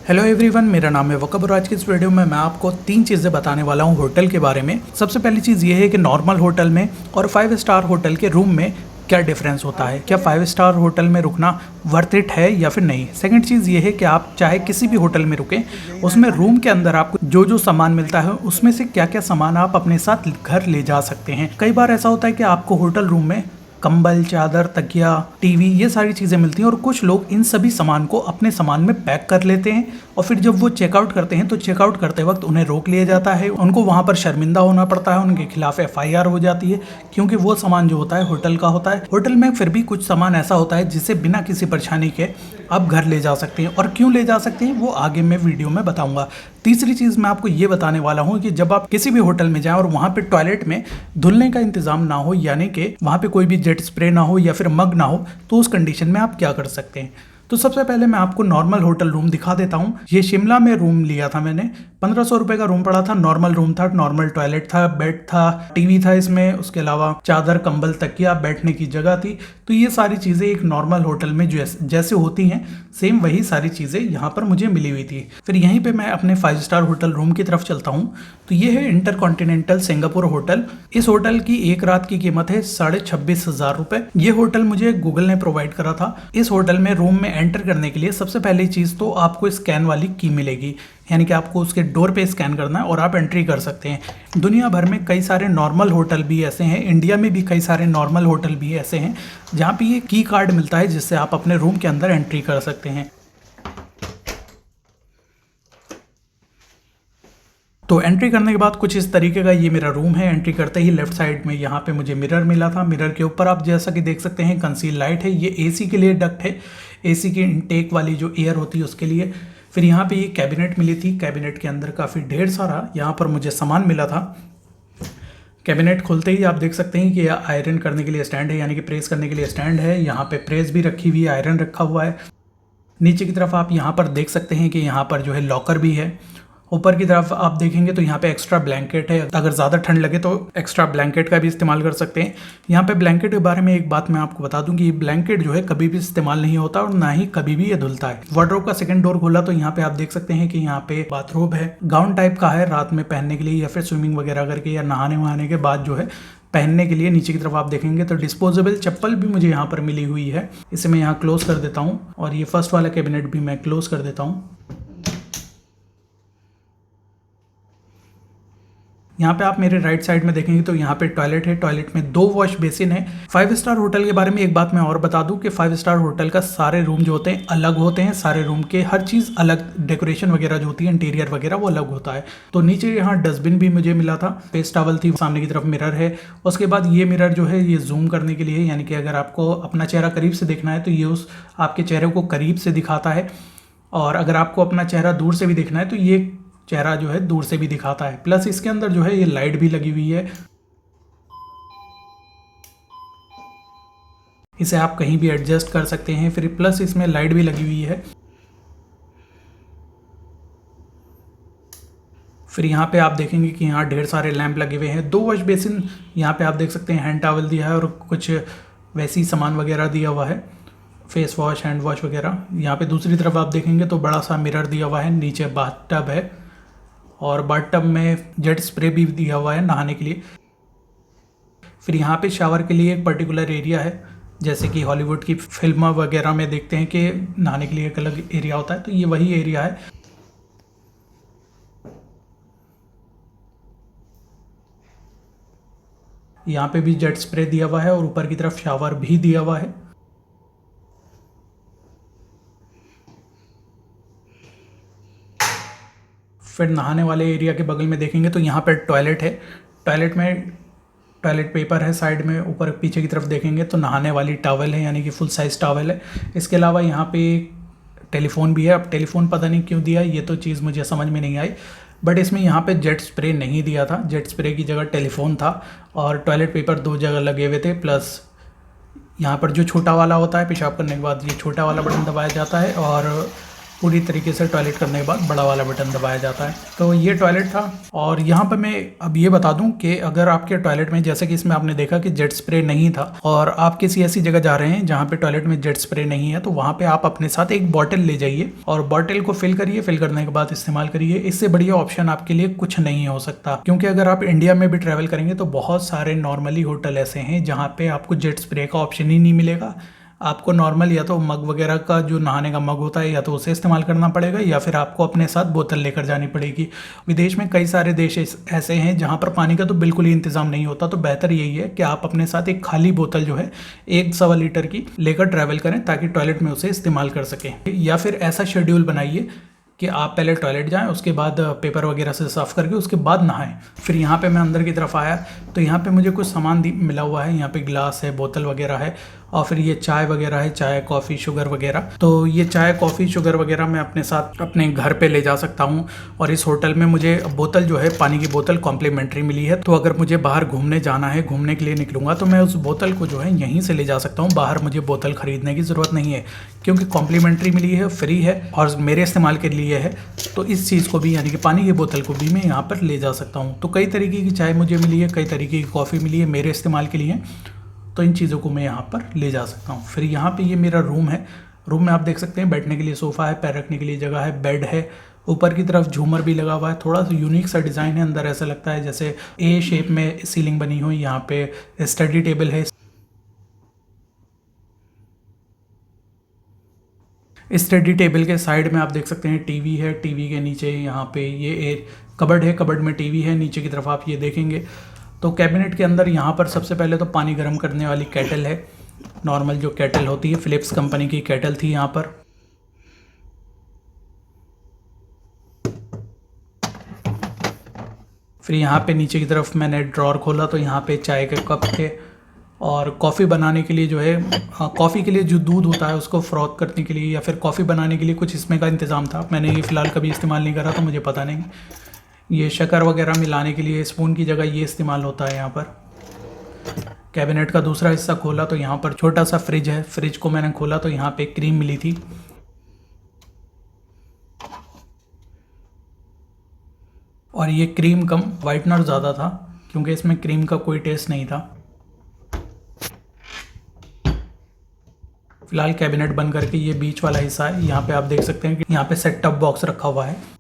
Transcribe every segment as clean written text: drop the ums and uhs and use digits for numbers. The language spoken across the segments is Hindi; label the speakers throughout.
Speaker 1: हेलो एवरीवन, मेरा नाम है वकब और आज की इस वीडियो में मैं आपको 3 चीज़ें बताने वाला हूं होटल के बारे में। सबसे पहली चीज़ ये है कि नॉर्मल होटल में और 5 स्टार होटल के रूम में क्या डिफरेंस होता है, क्या 5 स्टार होटल में रुकना वर्थ इट है या फिर नहीं। सेकंड चीज़ ये है कि आप चाहे किसी भी होटल में रुकें, उसमें रूम के अंदर आपको जो जो सामान मिलता है उसमें से क्या क्या सामान आप अपने साथ घर ले जा सकते हैं। कई बार ऐसा होता है कि आपको होटल रूम में कंबल, चादर, तकिया, टीवी ये सारी चीज़ें मिलती हैं और कुछ लोग इन सभी सामान को अपने सामान में पैक कर लेते हैं और फिर जब वो चेकआउट करते हैं तो चेकआउट करते वक्त उन्हें रोक लिया जाता है। उनको वहाँ पर शर्मिंदा होना पड़ता है, उनके खिलाफ FIR हो जाती है क्योंकि वो सामान जो होता है होटल का होता है। होटल में फिर भी कुछ सामान ऐसा होता है जिसे बिना किसी परेशानी के आप घर ले जा सकते हैं, और क्यों ले जा सकते हैं वो आगे मैं वीडियो में बताऊंगा। तीसरी चीज़ मैं आपको ये बताने वाला हूँ कि जब आप किसी भी होटल में जाएं और वहाँ पे टॉयलेट में धुलने का इंतजाम ना हो, यानी कि वहाँ पे कोई भी जेट स्प्रे ना हो या फिर मग ना हो, तो उस कंडीशन में आप क्या कर सकते हैं। तो सबसे पहले मैं आपको नॉर्मल होटल रूम दिखा देता हूँ। ये शिमला में रूम लिया था मैंने, 1500 रुपये का रूम पड़ा था। नॉर्मल रूम था, नॉर्मल टॉयलेट था, बेड था, टीवी था इसमें, उसके अलावा चादर, कंबल, तकिया, बैठने की जगह थी। तो ये सारी चीज़ें एक नॉर्मल होटल में जैसे होती हैं सेम वही सारी चीज़ें यहाँ पर मुझे मिली हुई थी। फिर यहीं पे मैं अपने 5 स्टार होटल रूम की तरफ चलता हूँ। तो ये है इंटरकॉन्टिनेंटल सिंगापुर होटल। इस होटल की एक रात की कीमत है 26,500 रुपये। ये होटल मुझे गूगल ने प्रोवाइड करा था। इस होटल में रूम में एंटर करने के लिए सबसे पहली चीज़ तो आपको स्कैन वाली की मिलेगी, यानी कि आपको उसके डोर पे स्कैन करना है और आप एंट्री कर सकते हैं। दुनिया भर में कई सारे नॉर्मल होटल भी ऐसे हैं, इंडिया में भी कई सारे नॉर्मल होटल भी ऐसे हैं जहाँ पे ये की कार्ड मिलता है जिससे आप अपने रूम के अंदर एंट्री कर सकते हैं। तो एंट्री करने के बाद कुछ इस तरीके का ये मेरा रूम है। एंट्री करते ही लेफ्ट साइड में यहाँ पे मुझे मिरर मिला था। मिरर के ऊपर आप जैसा कि देख सकते हैं कंसील लाइट है, ये AC के लिए डक्ट है, AC की इनटेक वाली जो एयर होती है उसके लिए। फिर यहाँ पे ये कैबिनेट मिली थी, कैबिनेट के अंदर काफ़ी ढेर सारा यहाँ पर मुझे सामान मिला था। कैबिनेट खोलते ही आप देख सकते हैं कि यह आयरन करने के लिए स्टैंड है, यानी कि प्रेस करने के लिए स्टैंड है। यहाँ पे प्रेस भी रखी हुई है, आयरन रखा हुआ है। नीचे की तरफ आप यहाँ पर देख सकते हैं कि यहाँ पर जो है लॉकर भी है। ऊपर की तरफ आप देखेंगे तो यहाँ पे एक्स्ट्रा ब्लैंकेट है, अगर ज़्यादा ठंड लगे तो एक्स्ट्रा ब्लैंकेट का भी इस्तेमाल कर सकते हैं। यहाँ पे ब्लैंकेट के बारे में एक बात मैं आपको बता दूं कि ये ब्लैंकेट जो है कभी भी इस्तेमाल नहीं होता और ना ही कभी भी ये धुलता है। वार्डरोब का सेकंड डोर खोला तो यहाँ पे आप देख सकते हैं कि यहाँ पे बाथरोब है, गाउन टाइप का है, रात में पहनने के लिए या फिर स्विमिंग वगैरह करके या नहाने वहाने के बाद जो है पहनने के लिए। नीचे की तरफ आप देखेंगे तो डिस्पोजेबल चप्पल भी मुझे यहाँ पर मिली हुई है। इसे मैं यहाँ क्लोज कर देता हूँ और ये फर्स्ट वाला कैबिनेट भी मैं क्लोज कर देता हूँ। यहाँ पे आप मेरे राइट साइड में देखेंगे तो यहाँ पे टॉयलेट है, टॉयलेट में 2 वॉश बेसिन है। 5 स्टार होटल के बारे में एक बात मैं और बता दूं कि 5 स्टार होटल का सारे रूम जो होते हैं अलग होते हैं, सारे रूम के हर चीज़ अलग, डेकोरेशन वगैरह जो होती है, इंटीरियर वगैरह वो अलग होता है। तो नीचे यहाँ डस्टबिन भी मुझे मिला था, फेस टॉवल थी, सामने की तरफ मिरर है। उसके बाद ये मिरर जो है ये जूम करने के लिए, यानी कि अगर आपको अपना चेहरा करीब से देखना है तो ये उस आपके चेहरे को करीब से दिखाता है, और अगर आपको अपना चेहरा दूर से भी देखना है तो ये चेहरा जो है दूर से भी दिखाता है। प्लस इसके अंदर जो है ये लाइट भी लगी हुई है, इसे आप कहीं भी एडजस्ट कर सकते हैं। फिर प्लस इसमें लाइट भी लगी हुई है। फिर यहाँ पे आप देखेंगे कि यहाँ ढेर सारे लैंप लगे हुए हैं। 2 वॉश बेसिन यहाँ पे आप देख सकते हैं, हैंड टॉवल दिया है और कुछ वैसी सामान वगैरह दिया हुआ है, फेस वॉश, हैंड वॉश वगैरह। यहाँ पे दूसरी तरफ आप देखेंगे तो बड़ा सा मिरर दिया हुआ है, नीचे बाथ टब है और बाथ टब में जेट स्प्रे भी दिया हुआ है नहाने के लिए। फिर यहाँ पे शावर के लिए एक पर्टिकुलर एरिया है, जैसे कि हॉलीवुड की फिल्म वगैरह में देखते हैं कि नहाने के लिए एक अलग एरिया होता है, तो ये वही एरिया है। यहाँ पे भी जेट स्प्रे दिया हुआ है और ऊपर की तरफ शावर भी दिया हुआ है। फिर नहाने वाले एरिया के बगल में देखेंगे तो यहाँ पर टॉयलेट है। टॉयलेट में टॉयलेट पेपर है साइड में, ऊपर पीछे की तरफ देखेंगे तो नहाने वाली टॉवल है, यानी कि फुल साइज टॉवल है। इसके अलावा यहाँ पे टेलीफोन भी है। अब टेलीफोन पता नहीं क्यों दिया, ये तो चीज़ मुझे समझ में नहीं आई, बट इसमें यहाँ पे जेट स्प्रे नहीं दिया था, जेट स्प्रे की जगह टेलीफोन था। और टॉयलेट पेपर 2 जगह लगे हुए थे। प्लस यहाँ पर जो छोटा वाला होता है, पेशाब करने के बाद ये छोटा वाला बटन दबाया जाता है और पूरी तरीके से टॉयलेट करने के बाद बड़ा वाला बटन दबाया जाता है। तो ये टॉयलेट था। और यहाँ पर मैं अब ये बता दूं कि अगर आपके टॉयलेट में, जैसे कि इसमें आपने देखा कि जेट स्प्रे नहीं था, और आप किसी ऐसी जगह जा रहे हैं जहाँ पे टॉयलेट में जेट स्प्रे नहीं है, तो वहाँ पे आप अपने साथ एक बॉटल ले जाइए और बॉटल को फिल करिए। फिल करने के बाद इस्तेमाल करिए। इससे बढ़िया ऑप्शन आपके लिए कुछ नहीं हो सकता, क्योंकि अगर आप इंडिया में भी ट्रैवल करेंगे तो बहुत सारे नॉर्मली होटल ऐसे हैं जहाँ पे आपको जेट स्प्रे का ऑप्शन ही नहीं मिलेगा। आपको नॉर्मल या तो मग वगैरह का जो नहाने का मग होता है या तो उसे इस्तेमाल करना पड़ेगा, या फिर आपको अपने साथ बोतल लेकर जानी पड़ेगी। विदेश में कई सारे देश ऐसे हैं जहाँ पर पानी का तो बिल्कुल ही इंतज़ाम नहीं होता। तो बेहतर यही है कि आप अपने साथ एक खाली बोतल जो है 1 सवा लीटर की लेकर ट्रैवल करें, ताकि टॉयलेट में उसे इस्तेमाल कर सकें। या फिर ऐसा शेड्यूल बनाइए कि आप पहले टॉयलेट जाएं, उसके बाद पेपर वगैरह से साफ़ करके उसके बाद नहाएं। फिर यहाँ पे मैं अंदर की तरफ आया तो यहाँ पे मुझे कुछ सामान मिला हुआ है। यहाँ पे ग्लास है, बोतल वगैरह है, और फिर ये चाय वगैरह है, चाय कॉफ़ी शुगर वगैरह। तो ये चाय कॉफ़ी शुगर वगैरह मैं अपने साथ अपने घर पे ले जा सकता हूँ। और इस होटल में मुझे बोतल जो है, पानी की बोतल कॉम्प्लीमेंट्री मिली है। तो अगर मुझे बाहर घूमने जाना है, घूमने के लिए निकलूँगा, तो मैं उस बोतल को जो है यहीं से ले जा सकता हूँ। बाहर मुझे बोतल ख़रीदने की ज़रूरत नहीं है, क्योंकि कॉम्प्लीमेंट्री मिली है, फ्री है और मेरे इस्तेमाल के लिए है। तो इस चीज़ को भी, यानी कि पानी की बोतल को भी मैं यहाँ पर ले जा सकता हूँ। तो कई तरीके की चाय मुझे मिली है, कई तरीके की कॉफ़ी मिली है मेरे इस्तेमाल के लिए। तो इन चीज़ों को मैं यहाँ पर ले जा सकता हूँ। फिर यहाँ पे ये मेरा रूम है। रूम में आप देख सकते हैं बैठने के लिए सोफ़ा है, पैर रखने के लिए जगह है, बेड है, ऊपर की तरफ झूमर भी लगा हुआ है। थोड़ा सा यूनिक सा डिज़ाइन है। अंदर ऐसा लगता है जैसे ए शेप में सीलिंग बनी हुई। यहाँ पे स्टडी टेबल है। स्टडी टेबल के साइड में आप देख सकते हैं टीवी है। टीवी के नीचे यहाँ पे ये एक कबर्ड है, कबर्ड में टीवी है। नीचे की तरफ आप ये देखेंगे तो कैबिनेट के अंदर यहाँ पर सबसे पहले तो पानी गर्म करने वाली केटल है। नॉर्मल जो केटल होती है, फिलिप्स कंपनी की केटल थी यहाँ पर। फिर यहाँ पे नीचे की तरफ मैंने ड्रॉर खोला तो यहाँ पे चाय के कप थे। और कॉफ़ी बनाने के लिए जो है, कॉफ़ी के लिए जो दूध होता है उसको फ्रॉथ करने के लिए या फिर कॉफ़ी बनाने के लिए कुछ इसमें का इंतज़ाम था। मैंने ये फ़िलहाल कभी इस्तेमाल नहीं करा तो मुझे पता नहीं। ये शक्कर वगैरह मिलाने के लिए स्पून की जगह ये इस्तेमाल होता है यहाँ पर। कैबिनेट का दूसरा हिस्सा खोला तो यहाँ पर छोटा सा फ्रिज है। फ्रिज को मैंने खोला तो यहाँ पे क्रीम मिली थी। और ये क्रीम कम वाइटनर ज़्यादा था, क्योंकि इसमें क्रीम का कोई टेस्ट नहीं था। फिलहाल कैबिनेट बंद करके ये बीच वाला हिस्सा है। यहाँ पे आप देख सकते हैं कि यहाँ पे सेट टॉप बॉक्स रखा हुआ है।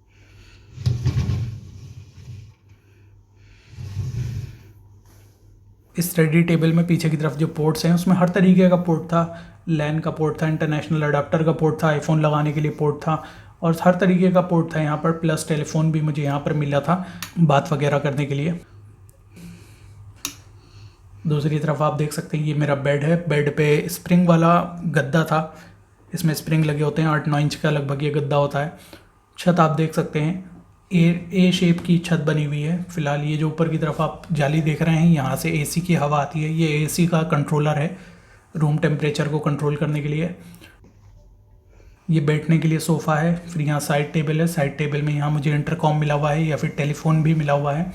Speaker 1: इस स्टडी टेबल में पीछे की तरफ जो पोर्ट्स हैं उसमें हर तरीके का पोर्ट था। लैन का पोर्ट था, इंटरनेशनल अडाप्टर का पोर्ट था, आईफोन लगाने के लिए पोर्ट था, और हर तरीके का पोर्ट था यहाँ पर। प्लस टेलीफोन भी मुझे यहाँ पर मिला था बात वगैरह करने के लिए। दूसरी तरफ आप देख सकते हैं ये मेरा बेड है। बेड पे स्प्रिंग वाला गद्दा था। इसमें स्प्रिंग लगे होते हैं। 8-9 इंच का लगभग ये गद्दा होता है। छत आप देख सकते हैं ए शेप की छत बनी हुई है। फिलहाल ये जो ऊपर की तरफ आप जाली देख रहे हैं, यहाँ से एसी की हवा आती है। ये एसी का कंट्रोलर है, रूम टेम्परेचर को कंट्रोल करने के लिए। ये बैठने के लिए सोफ़ा है। फिर यहाँ साइड टेबल है। साइड टेबल में यहाँ मुझे इंटरकॉम मिला हुआ है या फिर टेलीफोन भी मिला हुआ है।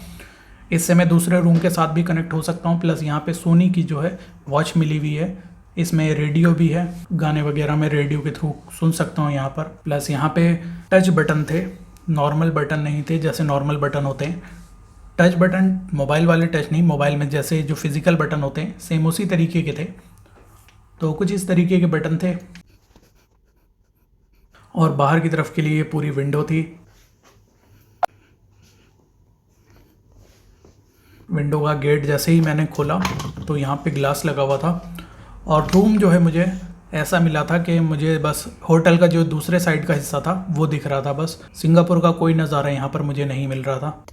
Speaker 1: इससे मैं दूसरे रूम के साथ भी कनेक्ट हो सकता हूँ। प्लस यहाँ पे सोनी की जो है वॉच मिली हुई है। इसमें रेडियो भी है, गाने वगैरह मैं रेडियो के थ्रू सुन सकता हूँ यहाँ पर। प्लस यहाँ पे टच बटन थे, नॉर्मल बटन नहीं थे जैसे नॉर्मल बटन होते हैं। टच बटन मोबाइल वाले टच नहीं, मोबाइल में जैसे जो फिज़िकल बटन होते हैं सेम उसी तरीके के थे। तो कुछ इस तरीके के बटन थे। और बाहर की तरफ के लिए पूरी विंडो थी। विंडो का गेट जैसे ही मैंने खोला तो यहाँ पे ग्लास लगा हुआ था। और रूम जो है मुझे ऐसा मिला था कि मुझे बस होटल का जो दूसरे साइड का हिस्सा था वो दिख रहा था। बस सिंगापुर का कोई नज़ारा यहाँ पर मुझे नहीं मिल रहा था।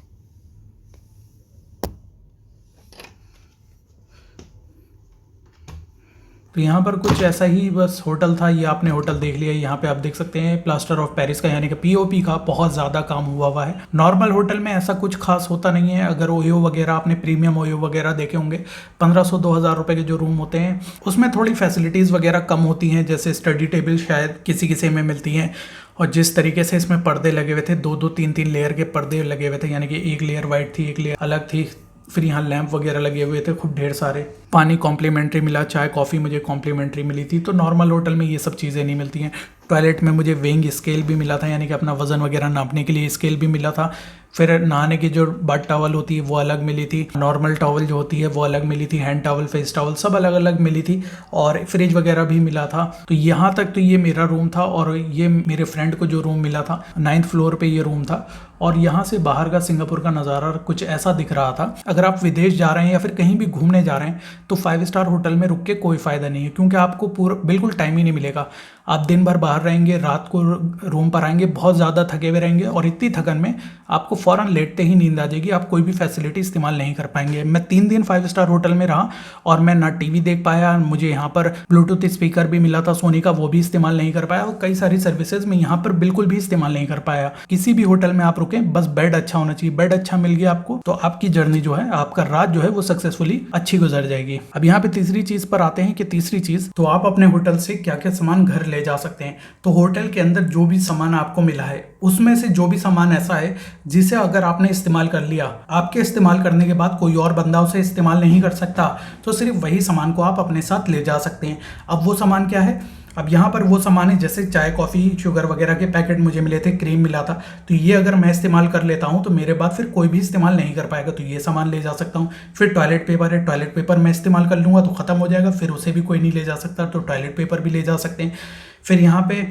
Speaker 1: तो यहाँ पर कुछ ऐसा ही बस होटल था। ये आपने होटल देख लिया। यहाँ पे आप देख सकते हैं प्लास्टर ऑफ पेरिस का यानी कि पीओपी का बहुत ज़्यादा काम हुआ है। नॉर्मल होटल में ऐसा कुछ खास होता नहीं है। अगर ओयो वगैरह, आपने प्रीमियम ओयो वगैरह देखे होंगे, 1500-2000 रुपये के जो रूम होते हैं उसमें थोड़ी फैसिलिटीज़ वगैरह कम होती हैं। जैसे स्टडी टेबल शायद किसी किसी में मिलती हैं। और जिस तरीके से इसमें पर्दे लगे हुए थे, 2-2, 3-3 लेयर के पर्दे लगे हुए थे, यानी कि एक लेयर वाइट थी, एक लेयर अलग थी। फिर यहाँ लैंप वगैरह लगे हुए थे खूब ढेर सारे। पानी कॉम्प्लीमेंट्री मिला, चाय कॉफ़ी मुझे कॉम्प्लीमेंट्री मिली थी। तो नॉर्मल होटल में ये सब चीज़ें नहीं मिलती हैं। टॉयलेट में मुझे वेइंग स्केल भी मिला था, यानी कि अपना वजन वगैरह नापने के लिए स्केल भी मिला था। फिर नहाने की जो बाथ टॉवल होती है वो अलग मिली थी, नॉर्मल टॉवल जो होती है वो अलग मिली थी, हैंड टॉवल, फेस टॉवल सब अलग अलग मिली थी, और फ्रिज वगैरह भी मिला था। तो यहाँ तक तो ये मेरा रूम था, और ये मेरे फ्रेंड को जो रूम मिला था 9th फ्लोर पे ये रूम था। और यहाँ से बाहर का सिंगापुर का नज़ारा कुछ ऐसा दिख रहा था। अगर आप विदेश जा रहे हैं या फिर कहीं भी घूमने जा रहे हैं तो 5 स्टार होटल में रुक के कोई फ़ायदा नहीं है, क्योंकि आपको पूरा बिल्कुल टाइम ही नहीं मिलेगा। आप दिन भर बाहर रहेंगे, रात को रूम पर आएंगे, बहुत ज़्यादा थके हुए रहेंगे, और इतनी थकन में आपको फ़ौरन लेटते ही नींद आ जाएगी, आप कोई भी फैसिलिटी इस्तेमाल नहीं कर पाएंगे। मैं 3 दिन 5 स्टार होटल में रहा, और मैं ना टीवी देख पाया, मुझे यहाँ पर ब्लूटूथ स्पीकर भी मिला था सोनी का, वो भी इस्तेमाल नहीं कर पाया, और कई सारी सर्विसेज मैं यहाँ पर बिल्कुल भी इस्तेमाल नहीं कर पाया। किसी भी होटल में आप रुकें, बस बेड अच्छा होना चाहिए। बेड अच्छा मिल गया आपको तो आपकी जर्नी जो है, आपका रात जो है वो सक्सेसफुली अच्छी गुजर जाएगी। अब यहाँ पे तीसरी चीज पर आते हैं कि तीसरी चीज तो आप अपने होटल से क्या क्या सामान घर ले जा सकते हैं। तो होटल के अंदर जो भी सामान आपको मिला है उसमें से जो भी सामान ऐसा है जिसे अगर आपने इस्तेमाल कर लिया, आपके इस्तेमाल करने के बाद कोई और बंदा उसे इस्तेमाल नहीं कर सकता, तो सिर्फ वही सामान को आप अपने साथ ले जा सकते हैं। अब वो सामान क्या है? अब यहाँ पर वो सामान है जैसे चाय, कॉफ़ी, शुगर वगैरह के पैकेट मुझे मिले थे, क्रीम मिला था, तो ये अगर मैं इस्तेमाल कर लेता हूँ तो मेरे बाद फिर कोई भी इस्तेमाल नहीं कर पाएगा, तो ये सामान ले जा सकता हूँ। फिर टॉयलेट पेपर है, टॉयलेट पेपर मैं इस्तेमाल कर लूँगा तो ख़त्म हो जाएगा, फिर उसे भी कोई नहीं ले जा सकता, तो टॉयलेट पेपर भी ले जा सकते हैं। फिर यहाँ पे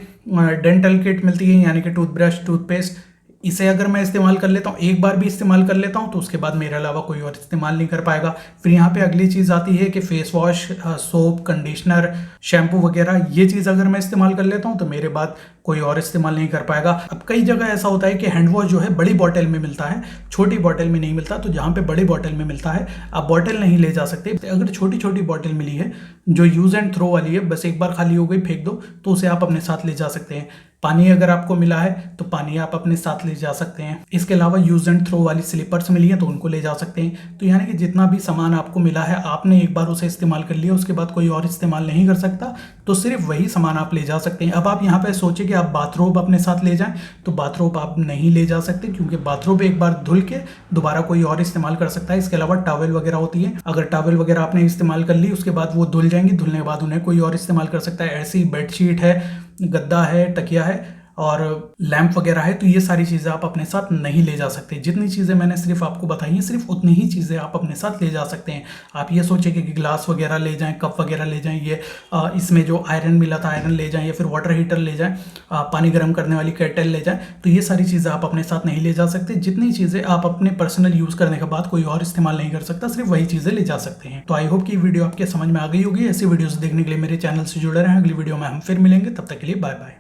Speaker 1: डेंटल किट मिलती है, यानी कि टूथब्रश, टूथपेस्ट, इसे अगर मैं इस्तेमाल कर लेता हूँ, एक बार भी इस्तेमाल कर लेता हूँ तो उसके बाद मेरे अलावा कोई और इस्तेमाल नहीं कर पाएगा। फिर यहाँ पे अगली चीज़ आती है कि face wash, soap, conditioner, shampoo वगैरह, ये चीज़ अगर मैं इस्तेमाल कर लेता हूँ तो मेरे बाद कोई और इस्तेमाल नहीं कर पाएगा। अब कई जगह ऐसा होता है कि हैंड वॉश जो है बड़ी बॉटल में मिलता है, छोटी बॉटल में नहीं मिलता, तो जहाँ पे बड़ी बॉटल में मिलता है आप बॉटल नहीं ले जा सकते। अगर छोटी छोटी बॉटल मिली है जो यूज़ एंड थ्रो वाली है, बस एक बार खाली हो गई फेंक दो, तो उसे आप अपने साथ ले जा सकते हैं। पानी अगर आपको मिला है तो पानी आप अपने साथ ले जा सकते हैं। इसके अलावा यूज एंड थ्रो वाली स्लीपर्स मिली है तो उनको ले जा सकते हैं। तो यानी कि जितना भी सामान आपको मिला है, आपने एक बार उसे इस्तेमाल कर लिया, उसके बाद कोई और इस्तेमाल नहीं कर सकता, तो सिर्फ वही सामान आप ले जा सकते हैं। अब आप यहाँ पे सोचिए कि आप बाथरोब अपने साथ ले जाएं, तो बाथरोब आप नहीं ले जा सकते, क्योंकि बाथरोब एक बार धुल के दोबारा कोई और इस्तेमाल कर सकता है। इसके अलावा टॉवल वगैरह होती है, अगर टॉवल वगैरह आपने इस्तेमाल कर ली उसके बाद वो धुल जाएंगी, धुलने के बाद उन्हें कोई और इस्तेमाल कर सकता है। ऐसी बेडशीट है, गद्दा है, तकिया है और लैंप वगैरह है, तो ये सारी चीज़ें आप अपने साथ नहीं ले जा सकते। जितनी चीज़ें मैंने सिर्फ आपको बताई हैं, सिर्फ उतनी ही चीज़ें आप अपने साथ ले जा सकते हैं। आप ये सोचें कि ग्लास वगैरह ले जाएं, कप वगैरह ले जाएं, ये इसमें जो आयरन मिला था आयरन ले जाएं, या फिर वाटर हीटर ले जाएं, पानी गर्म करने वाली केटल ले जाएं, तो ये सारी चीज़ें आप अपने साथ नहीं ले जा सकते। जितनी चीज़ें आप अपने पर्सनल यूज़ करने के बाद कोई और इस्तेमाल नहीं कर सकता, सिर्फ वही चीज़ें ले जा सकते हैं। तो आई होप कि वीडियो आपके समझ में आ गई होगी। ऐसी वीडियोज़ देखने के लिए मेरे चैनल से जुड़े रहें। अगली वीडियो में हम फिर मिलेंगे, तब तक के लिए बाय बाय।